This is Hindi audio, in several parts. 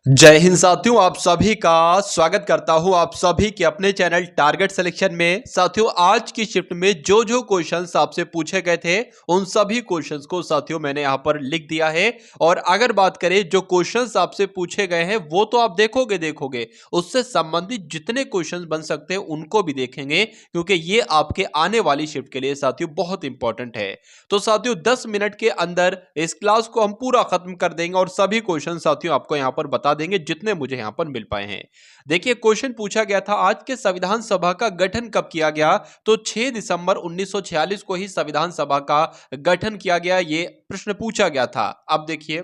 जय हिंद साथियों, आप सभी का स्वागत करता हूं आप सभी के अपने चैनल टारगेट सिलेक्शन में। साथियों, आज की शिफ्ट में जो जो क्वेश्चंस आपसे पूछे गए थे उन सभी क्वेश्चंस को साथियों मैंने यहां पर लिख दिया है। और अगर बात करें जो क्वेश्चंस आपसे पूछे गए हैं वो तो आप देखोगे उससे संबंधित जितने क्वेश्चंस बन सकते हैं उनको भी देखेंगे, क्योंकि ये आपके आने वाली शिफ्ट के लिए साथियों बहुत इंपॉर्टेंट है। तो साथियों 10 मिनट के अंदर इस क्लास को हम पूरा खत्म कर देंगे और सभी क्वेश्चन साथियों आपको यहां पर बता देंगे जितने मुझे यहां पर मिल पाए हैं। देखिए, क्वेश्चन पूछा गया था आज के संविधान सभा का गठन कब किया गया, तो 6 दिसंबर 1946 को ही संविधान सभा का गठन किया गया, ये प्रश्न पूछा गया था। अब देखिए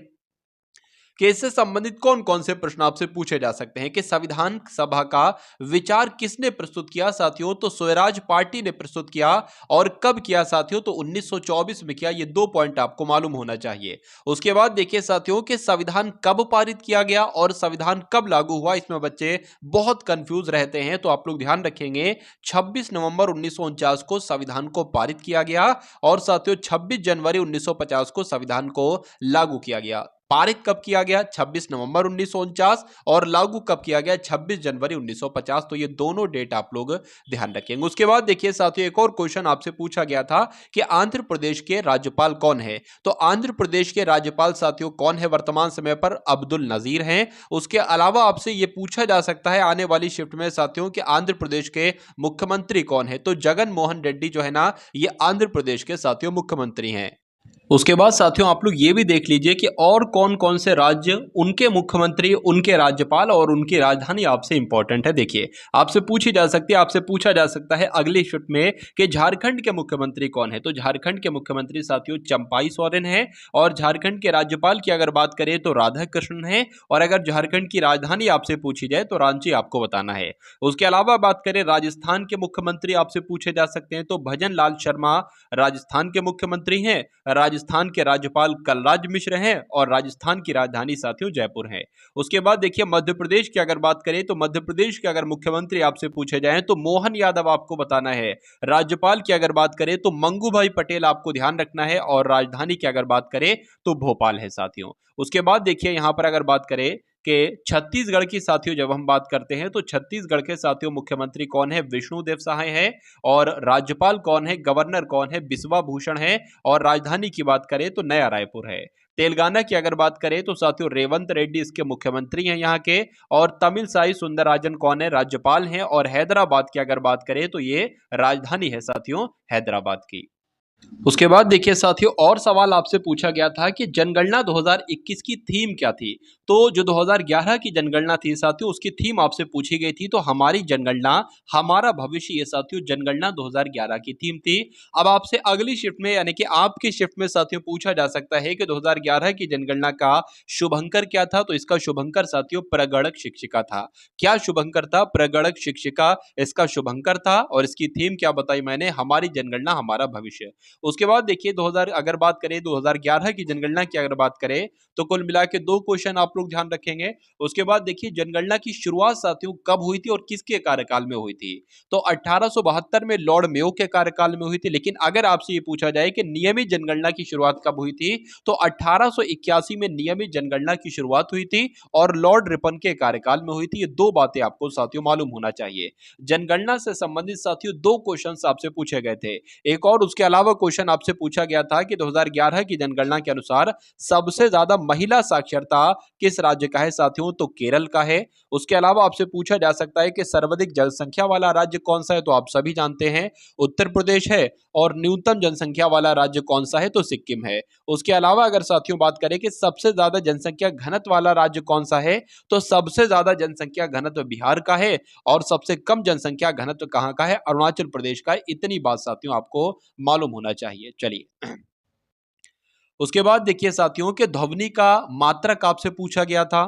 कि इससे संबंधित कौन कौन से प्रश्न आपसे पूछे जा सकते हैं कि संविधान सभा का विचार किसने प्रस्तुत किया साथियों, तो स्वराज पार्टी ने प्रस्तुत किया। और कब किया साथियों, तो 1924 में किया। ये 2 पॉइंट आपको मालूम होना चाहिए। उसके बाद देखिए साथियों कि संविधान कब पारित किया गया और संविधान कब लागू हुआ, इसमें बच्चे बहुत कंफ्यूज रहते हैं, तो आप लोग ध्यान रखेंगे। 26 नवंबर 1949 को संविधान को पारित किया गया और साथियों 26 जनवरी 1950 को संविधान को लागू किया गया। पारित कब किया गया, 26 नवंबर 1949, और लागू कब किया गया, 26 जनवरी 1950। तो ये दोनों डेट आप लोग ध्यान रखेंगे। उसके बाद देखिए साथियों एक और क्वेश्चन आपसे पूछा गया था कि आंध्र प्रदेश के राज्यपाल कौन है। तो आंध्र प्रदेश के राज्यपाल साथियों कौन है वर्तमान समय पर, अब्दुल नजीर हैं। उसके अलावा आपसे ये पूछा जा सकता है आने वाली शिफ्ट में साथियों कि आंध्र प्रदेश के मुख्यमंत्री कौन है, तो जगन मोहन रेड्डी जो है ना, ये आंध्र प्रदेश के साथियों मुख्यमंत्री हैं। उसके बाद साथियों आप लोग ये भी देख लीजिए कि और कौन कौन से राज्य, उनके मुख्यमंत्री, उनके राज्यपाल और उनकी राजधानी आपसे इंपॉर्टेंट है। देखिए, आपसे पूछी जा सकती है, आपसे पूछा जा सकता है अगली शिफ्ट में कि झारखंड के मुख्यमंत्री कौन है। तो झारखंड के मुख्यमंत्री साथियों चंपाई सोरेन है। और झारखंड के राज्यपाल की अगर बात करें तो राधा कृष्णन है। और अगर झारखंड की राजधानी आपसे पूछी जाए तो रांची आपको बताना है। उसके अलावा बात करें राजस्थान के मुख्यमंत्री आपसे पूछे जा सकते हैं, तो भजन लाल शर्मा राजस्थान के मुख्यमंत्री हैं। राजस्थान के राज्यपाल कलराज मिश्र हैं और राजस्थान की राजधानी साथियों जयपुर है। उसके बाद देखिए मध्य प्रदेश की अगर बात करें तो मध्य प्रदेश के अगर मुख्यमंत्री आपसे पूछे जाएं तो मोहन यादव आपको बताना है। राज्यपाल की अगर बात करें तो मंगू भाई पटेल आपको ध्यान रखना है। और राजधानी की अगर बात करें तो भोपाल है साथियों। उसके बाद देखिए यहां पर अगर बात करें कि छत्तीसगढ़ की साथियों जब हम बात करते हैं तो छत्तीसगढ़ के साथियों मुख्यमंत्री कौन है, विष्णुदेव साय है। और राज्यपाल कौन है, गवर्नर कौन है, बिस्वा भूषण है। और राजधानी की बात करें तो नया रायपुर है। तेलंगाना की अगर बात करें तो साथियों रेवंत रेड्डी इसके मुख्यमंत्री हैं यहाँ के। और तमिल साई सुंदरराजन कौन है, राज्यपाल हैं। और हैदराबाद की अगर बात करें तो ये राजधानी है साथियों हैदराबाद की। उसके बाद देखिए साथियों और सवाल आपसे पूछा गया था कि जनगणना 2021 की थीम क्या थी। तो जो 2011 की जनगणना थी साथियों उसकी थीम आपसे पूछी गई थी, तो हमारी जनगणना हमारा भविष्य, ये साथियों जनगणना 2011 की थीम थी। अब आपसे अगली शिफ्ट में यानी कि आपकी शिफ्ट में साथियों पूछा जा सकता है कि 2011 की जनगणना का शुभंकर क्या था। तो इसका शुभंकर साथियों प्रगणक शिक्षिका था। क्या शुभंकर था, प्रगणक शिक्षिका इसका शुभंकर था। और इसकी थीम क्या बताई मैंने, हमारी जनगणना हमारा भविष्य। उसके बाद देखिए 2000 अगर बात करें 2011 की जनगणना की अगर बात करें तो कुल मिला के 2 क्वेश्चन आप लोग ध्यान रखेंगे। उसके बाद देखिए जनगणना की शुरुआत साथियों कब हुई थी और किसके कार्यकाल में हुई थी। तो 1872 में लॉर्ड मेयो के कार्यकाल में हुई थी। लेकिन अगर आपसे ये पूछा जाए कि नियमित जनगणना की शुरुआत कब हुई थी, तो 1881 में नियमित जनगणना की शुरुआत हुई थी और लॉर्ड रिपन के कार्यकाल में हुई थी। ये 2 बातें आपको साथियों मालूम होना चाहिए। जनगणना से संबंधित साथियों 2 क्वेश्चन आपसे पूछे गए थे। एक और उसके अलावा क्वेश्चन आपसे पूछा गया था कि 2011 की जनगणना के अनुसार सबसे ज्यादा महिला साक्षरता किस राज्य का है साथियों, तो केरल का है। उसके अलावा आपसे पूछा जा सकता है कि सर्वाधिक जनसंख्या वाला राज्य कौन सा है, तो आप सभी जानते हैं उत्तर प्रदेश है। और न्यूनतम जनसंख्या वाला राज्य कौन सा है, तो सिक्किम है। उसके अलावा अगर साथियों बात करें कि सबसे ज्यादा जनसंख्या घनत्व वाला राज्य कौन सा है, तो सबसे ज्यादा जनसंख्या घनत्व बिहार का है। और सबसे कम जनसंख्या घनत्व कहां का है, अरुणाचल प्रदेश का है। इतनी बात साथियों आपको मालूम होना चाहिए। चलिए उसके बाद देखिए साथियों के ध्वनि का मात्रक आपसे पूछा गया था।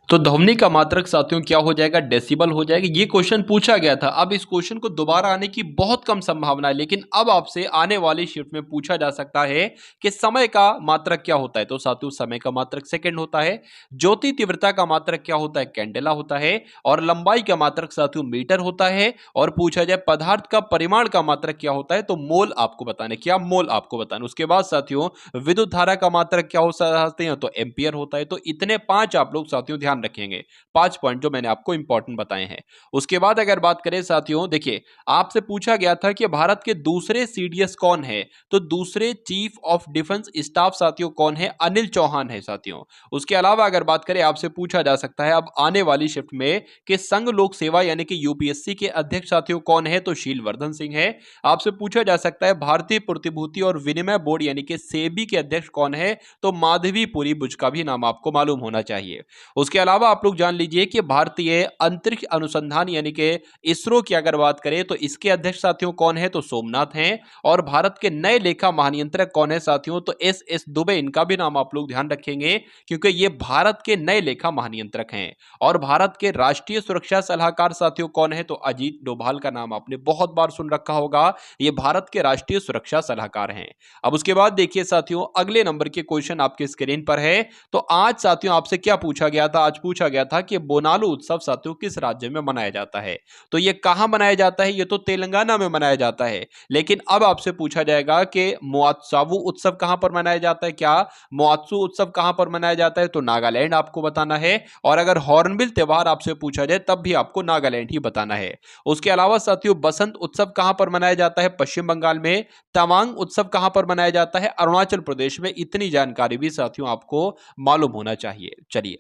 तो ध्वनि का मात्रक साथियों क्या हो जाएगा, डेसिबल हो जाएगा। ये क्वेश्चन पूछा गया था। अब इस क्वेश्चन को दोबारा आने की बहुत कम संभावना है, लेकिन अब आपसे आने वाली शिफ्ट में पूछा जा सकता है कि समय का मात्रक क्या होता है। तो साथियों समय का मात्रक सेकंड होता है। ज्योति तीव्रता का मात्रक क्या होता है, कैंडेला होता है। और लंबाई का मात्रक साथियों मीटर होता है। और पूछा जाए पदार्थ का परिमाण का मात्रक क्या होता है, तो मोल आपको बताने, क्या मोल आपको बताना। उसके बाद साथियों विद्युत धारा का मात्रक क्या हो सकते हैं, तो एम्पियर होता है। तो इतने 5 आप लोग साथियों ध्यान ध्यान रखेंगे। 5 पॉइंट जो मैंने आपको इंपॉर्टेंट बताए हैं। उसके बाद अगर बात करें साथियों, देखिए आपसे पूछा गया था कि भारत के दूसरे सीडीएस कौन है, तो दूसरे चीफ ऑफ डिफेंस स्टाफ साथियों कौन है? अनिल चौहान है साथियों। उसके अलावा अगर बात करें, आपसे पूछा जा सकता है अब आने वाली शिफ्ट में कि संघ लोक सेवा यानी कि यूपीएससी के अध्यक्ष साथियों कौन है? तो शीलवर्धन सिंह है। आपसे पूछा जा सकता है भारतीय प्रतिभूति और विनिमय बोर्ड यानी कि सेबी के अध्यक्ष कौन है? तो माधवी पुरी बुच का भी नाम आपको मालूम होना चाहिए। उसके अलावा आप लोग जान लीजिए कि भारतीय अंतरिक्ष अनुसंधान यानी कि इसरो की अगर बात करें तो इसके अध्यक्ष साथियों कौन है? तो सोमनाथ हैं। और भारत के नए लेखा महानियंत्रक कौन है साथियों? तो एस दुबे, इनका भी नाम आप लोग ध्यान रखेंगे क्योंकि ये भारत के नए लेखा महानियंत्रक हैं। और भारत के राष्ट्रीय सुरक्षा सलाहकार साथियों कौन है? तो अजीत डोभाल का नाम आपने बहुत बार सुन रखा होगा, ये भारत के राष्ट्रीय सुरक्षा सलाहकार हैं। अब उसके बाद देखिए साथियों, अगले नंबर के क्वेश्चन आपके स्क्रीन पर है। तो आज साथियों आपसे क्या पूछा गया था? आज पूछा गया था कि बोनालू उत्सव साथियों किस राज्य में मनाया जाता है? तो ये कहां मनाया जाता है? ये तो तेलंगाना में मनाया जाता है। लेकिन अब आपसे पूछा जाएगा कि मुआत्सावू उत्सव कहां पर मनाया जाता है? क्या मुआत्सू उत्सव कहां पर मनाया जाता है? तो नागालैंड आपको बताना है। और अगर हॉर्नबिल त्योहार आपसे पूछा जाए तब भी आपको नागालैंड ही बताना है। उसके अलावा साथियों बसंत उत्सव कहां पर मनाया जाता है? पश्चिम बंगाल में। तवांग उत्सव कहां पर मनाया जाता है? अरुणाचल प्रदेश में। इतनी जानकारी भी साथियों आपको मालूम होना चाहिए। चलिए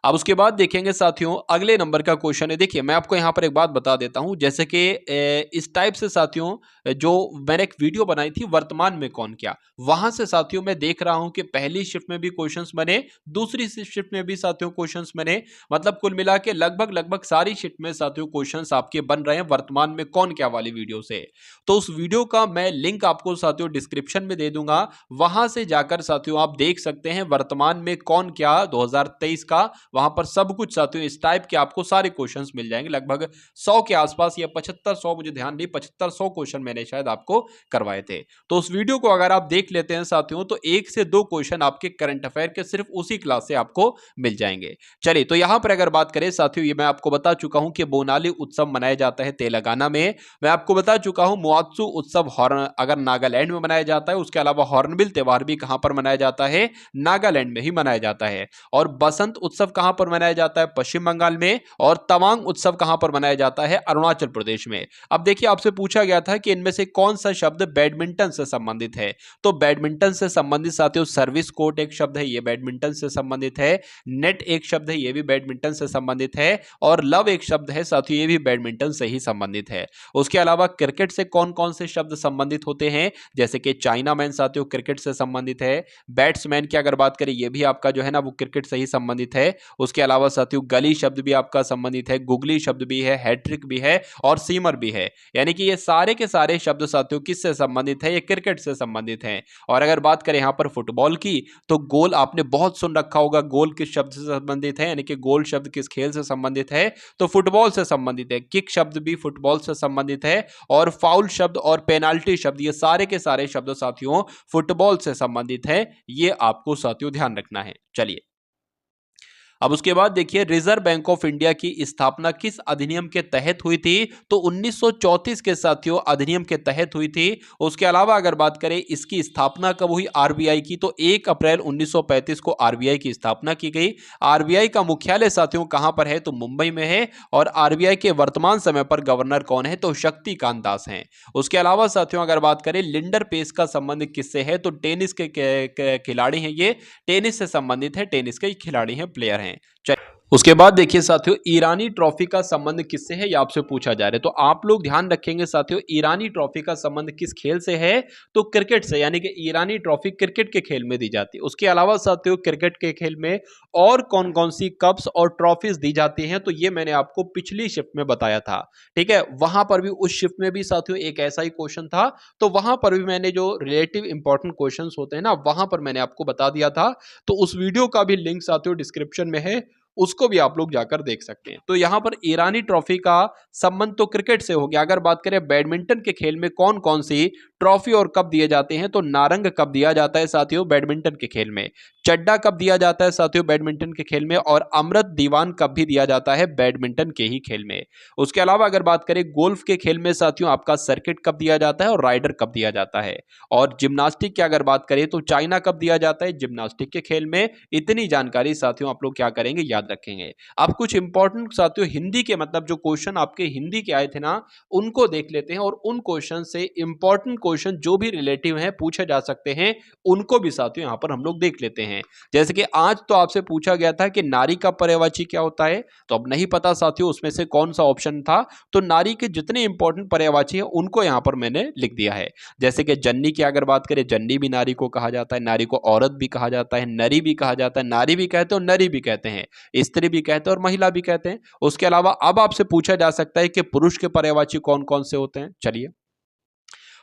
अब उसके बाद देखेंगे साथियों, अगले नंबर का क्वेश्चन है। देखिए मैं आपको यहां पर एक बात बता देता हूं, जैसे कि इस टाइप से साथियों जो मैंने एक वीडियो बनाई थी वर्तमान में कौन क्या, वहां से साथियों मैं देख रहा हूं कि पहली शिफ्ट में भी क्वेश्चंस बने, दूसरी शिफ्ट में भी साथियों क्वेश्चंस बने, मतलब कुल मिला के लगभग लगभग सारी शिफ्ट में साथियों क्वेश्चंस आपके बन रहे हैं वर्तमान में कौन क्या वाली वीडियो से। तो उस वीडियो का मैं लिंक आपको साथियों डिस्क्रिप्शन में दे दूंगा, वहां से जाकर साथियों आप देख सकते हैं वर्तमान में कौन क्या 2023 का। वहां पर सब कुछ साथियों इस टाइप के आपको सारे क्वेश्चंस मिल जाएंगे, लगभग 100 के आसपास या 75-100, मुझे ध्यान नहीं, 75-100 क्वेश्चन मैंने शायद आपको करवाए थे। तो उस वीडियो को अगर आप देख लेते हैं साथियों तो 1 से 2 क्वेश्चन आपके करंट अफेयर के सिर्फ उसी क्लास से आपको मिल जाएंगे। चलिए तो यहां पर अगर बात करें साथियों, ये मैं आपको बता चुका हूं कि बोनाली उत्सव मनाया जाता है तेलंगाना में। मैं आपको बता चुका हूं मुआत्सू उत्सव अगर नागालैंड में मनाया जाता है। उसके अलावा हॉर्नबिल त्योहार भी कहां पर मनाया जाता है? नागालैंड में ही मनाया जाता है। और बसंत उत्सव कहां पर मनाया जाता है? पश्चिम बंगाल में। और तवांग उत्सव कहां पर मनाया जाता है? अरुणाचल प्रदेश में। अब देखिए आपसे पूछा गया था कि इनमें से कौन सा शब्द बैडमिंटन से संबंधित है? तो बैडमिंटन से संबंधित साथियों सर्विस कोर्ट एक शब्द है, यह बैडमिंटन से संबंधित है। नेट एक शब्द है, यह भी बैडमिंटन से संबंधित है। और लव एक शब्द है साथियों, यह भी बैडमिंटन से ही संबंधित है। उसके अलावा क्रिकेट से कौन कौन से शब्द संबंधित होते हैं? जैसे कि चाइना मैन साथियों क्रिकेट से संबंधित है। बैट्समैन की अगर बात करें, यह भी आपका जो है ना वो क्रिकेट से ही संबंधित है। उसके अलावा साथियों गली शब्द भी आपका संबंधित है, गुगली शब्द भी है, हैट्रिक भी है और सीमर भी है। यानी कि ये सारे के सारे शब्द साथियों किससे संबंधित है? ये क्रिकेट से संबंधित हैं। और अगर बात करें यहां पर फुटबॉल की, तो गोल आपने बहुत सुन रखा होगा, गोल किस शब्द से संबंधित है, यानी कि गोल शब्द किस खेल से संबंधित है? तो फुटबॉल से संबंधित है। किक शब्द भी फुटबॉल से संबंधित है। और फाउल शब्द और पेनाल्टी शब्द, ये सारे के सारे शब्द साथियों फुटबॉल से संबंधित है। ये आपको साथियों ध्यान रखना है। चलिए अब उसके बाद देखिए रिजर्व बैंक ऑफ इंडिया की स्थापना किस अधिनियम के तहत हुई थी? तो 1934 के साथियों अधिनियम के तहत हुई थी। उसके अलावा अगर बात करें इसकी स्थापना कब हुई आरबीआई की, तो 1 अप्रैल 1935 को आरबीआई की स्थापना की गई। आरबीआई का मुख्यालय साथियों कहां पर है? तो मुंबई में है। और आरबीआई के वर्तमान समय पर गवर्नर कौन है? तो शक्तिकांत दास हैं। उसके अलावा साथियों अगर बात करें लिंडर पेस का संबंध किससे है? तो टेनिस के खिलाड़ी हैं, ये टेनिस से संबंधित है, टेनिस के खिलाड़ी हैं, प्लेयर हैं। उसके बाद देखिए साथियों ईरानी ट्रॉफी का संबंध किससे है, ये आपसे पूछा जा रहा है। तो आप लोग ध्यान रखेंगे साथियों ईरानी ट्रॉफी का संबंध किस खेल से है? तो क्रिकेट से, यानी कि ईरानी ट्रॉफी क्रिकेट के खेल में दी जाती है। उसके अलावा साथियों क्रिकेट के खेल में और कौन कौन सी कप्स और ट्रॉफीज दी जाती हैं, तो ये मैंने आपको पिछली शिफ्ट में बताया था। ठीक है, वहां पर भी उस शिफ्ट में भी साथियों एक ऐसा ही क्वेश्चन था, तो वहां पर भी मैंने जो रिलेटिव इंपॉर्टेंट क्वेश्चन होते हैं ना, वहां पर मैंने आपको बता दिया था। तो उस वीडियो का भी लिंक साथियों डिस्क्रिप्शन में है, उसको भी आप लोग जाकर देख सकते हैं। तो यहां पर ईरानी ट्रॉफी का संबंध तो क्रिकेट से हो गया। अगर बात करें बैडमिंटन के खेल में कौन कौन सी ट्रॉफी और कप दिए जाते हैं, तो नारंग कप दिया जाता है साथियों बैडमिंटन के खेल में, चड्डा कप दिया जाता है साथियों बैडमिंटन के खेल में, और अमृत दीवान कप भी दिया जाता है बैडमिंटन के ही खेल में। उसके अलावा अगर बात करें गोल्फ के खेल में साथियों आपका सर्किट कप दिया जाता है और राइडर कप दिया जाता है। और जिम्नास्टिक की अगर बात करें तो चाइना कप दिया जाता है जिम्नास्टिक के खेल में। इतनी जानकारी साथियों आप लोग क्या करेंगे, याद रखेंगे। अब कुछ इंपॉर्टेंट साथियों हिंदी के मतलब जो क्वेश्चन आपके हिंदी के आए थे ना, उनको देख लेते हैं, और उन क्वेश्चन से इंपॉर्टेंट क्वेश्चन जो भी रिलेटिव हैं पूछे जा सकते हैं, उनको भी साथियों यहां पर हम लोग देख लेते हैं। जैसे कि आज तो आपसे पूछा गया था कि नारी का पर्यायवाची क्या होता है, तो अब नहीं पता साथियों उसमें से कौन सा ऑप्शन था, तो नारी के जितने इंपॉर्टेंट पर्यायवाची हैं उनको यहां पर मैंने लिख दिया है। जैसे कि जन्नी की अगर बात करें, जन्नी भी नारी को कहा जाता है, नारी को औरत भी कहा जाता है, नरी भी कहा जाता है, नारी भी कहते हैं और नरी भी कहते हैं, स्त्री भी कहते हैं और महिला भी कहते हैं। उसके अलावा अब आपसे पूछा जा सकता है कि पुरुष के पर्यायवाची कौन कौन से होते हैं। चलिए,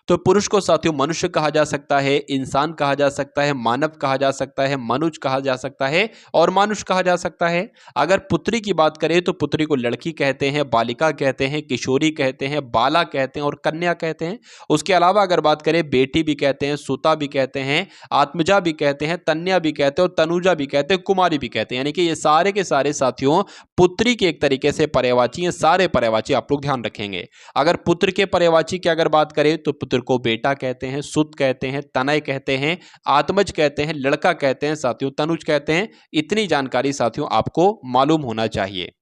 तो पुरुष को साथियों मनुष्य कहा जा सकता है, इंसान कहा जा सकता है, मानव कहा जा सकता है, मनुज कहा जा सकता है और मानुष कहा जा सकता है। अगर पुत्री की बात करें तो पुत्री को लड़की कहते हैं, बालिका कहते हैं, किशोरी कहते हैं, बाला कहते हैं और कन्या कहते हैं। उसके अलावा अगर बात करें बेटी भी कहते हैं, सुता भी कहते हैं, आत्मजा भी कहते हैं, तन्या भी कहते हैं और तनुजा भी कहते हैं, कुमारी भी कहते हैं। यानी कि ये सारे के सारे साथियों पुत्री के एक तरीके से पर्यायवाची हैं। सारे पर्यायवाची आप लोग ध्यान रखेंगे। अगर पुत्र के पर्यायवाची की अगर बात करें तो पुत्र को बेटा कहते हैं, सुत कहते हैं, तनय कहते हैं, आत्मज कहते हैं, लड़का कहते हैं साथियों, तनुज कहते हैं। इतनी जानकारी साथियों आपको मालूम होना चाहिए।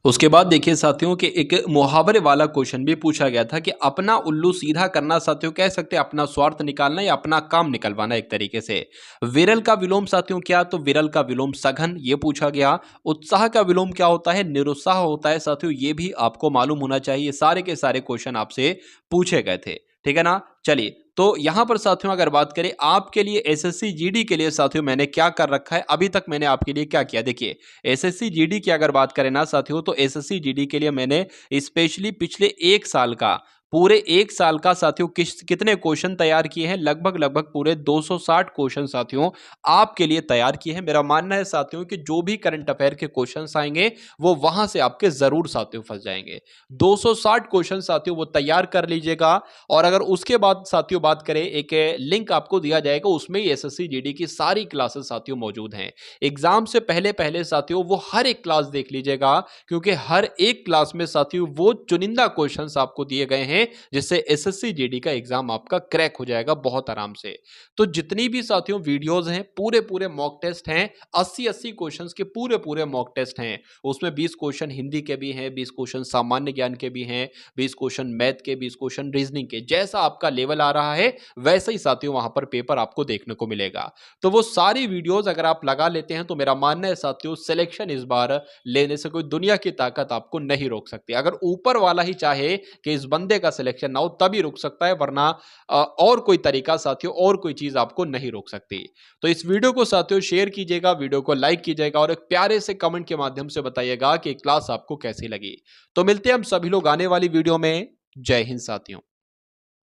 उसके बाद देखिए साथियों कि एक मुहावरे वाला क्वेश्चन भी पूछा गया था कि अपना उल्लू सीधा करना साथियों कह सकते हैं अपना स्वार्थ निकालना या अपना काम निकलवाना एक तरीके से। विरल का विलोम साथियों क्या, तो विरल का विलोम सघन, ये पूछा गया। उत्साह का विलोम क्या होता है, निरुत्साह होता है साथियों, ये भी आपको मालूम होना चाहिए। सारे के सारे क्वेश्चन आपसे पूछे गए थे, ठीक है ना। चलिए, तो यहां पर साथियों अगर बात करें आपके लिए एसएससी जीडी के लिए साथियों मैंने क्या कर रखा है, अभी तक मैंने आपके लिए क्या किया। देखिए, एसएससी जीडी की अगर बात करें ना साथियों, तो एसएससी जीडी के लिए मैंने स्पेशली पिछले 1 साल का, पूरे 1 साल का साथियों कितने क्वेश्चन तैयार किए हैं, लगभग पूरे 260 क्वेश्चन साथियों आपके लिए तैयार किए हैं। मेरा मानना है साथियों कि जो भी करंट अफेयर के क्वेश्चंस आएंगे वो वहां से आपके जरूर साथियों फंस जाएंगे। 260 क्वेश्चन साथियों वो तैयार कर लीजिएगा। और अगर उसके बाद साथियों बात करें, एक लिंक आपको दिया जाएगा, उसमें ही एसएससी जीडी की सारी क्लासेस साथियों मौजूद हैं। एग्जाम से पहले पहले साथियों वो हर एक क्लास देख लीजिएगा, क्योंकि हर एक क्लास में साथियों वो चुनिंदा क्वेश्चंस आपको दिए गए हैं, जिससे एसएससी जीडी का एग्जाम आपका क्रैक हो जाएगा बहुत आराम से। तो जितनी भी साथियों वीडियोस हैं, पूरे पूरे मॉक टेस्ट हैं, 80-80 क्वेश्चंस के पूरे पूरे मॉक टेस्ट हैं। उसमें 20 क्वेश्चन हिंदी के भी हैं, 20 क्वेश्चन सामान्य ज्ञान के भी हैं, 20 क्वेश्चन मैथ के, 20 क्वेश्चन रीजनिंग के। जैसा आपका लेवल आ रहा है वैसे ही साथियों वहां पर पेपर आपको देखने को मिलेगा। तो वो सारी वीडियोस अगर आप लगा लेते हैं तो मेरा मानना है साथियों सिलेक्शन इस बार लेने से कोई दुनिया की ताकत आपको नहीं रोक सकती। अगर ऊपर वाला ही चाहे कि इस बंदे का सिलेक्शन ना हो तभी रुक सकता है, वरना और कोई तरीका साथियों, और कोई चीज आपको नहीं रोक सकती। तो इस वीडियो को साथियों शेयर कीजिएगा, वीडियो को लाइक कीजिएगा और एक प्यारे से कमेंट के माध्यम से बताइएगा कि क्लास आपको कैसी लगी। तो मिलते हैं हम सभी लोग आने वाली वीडियो में। जय हिंद साथियों।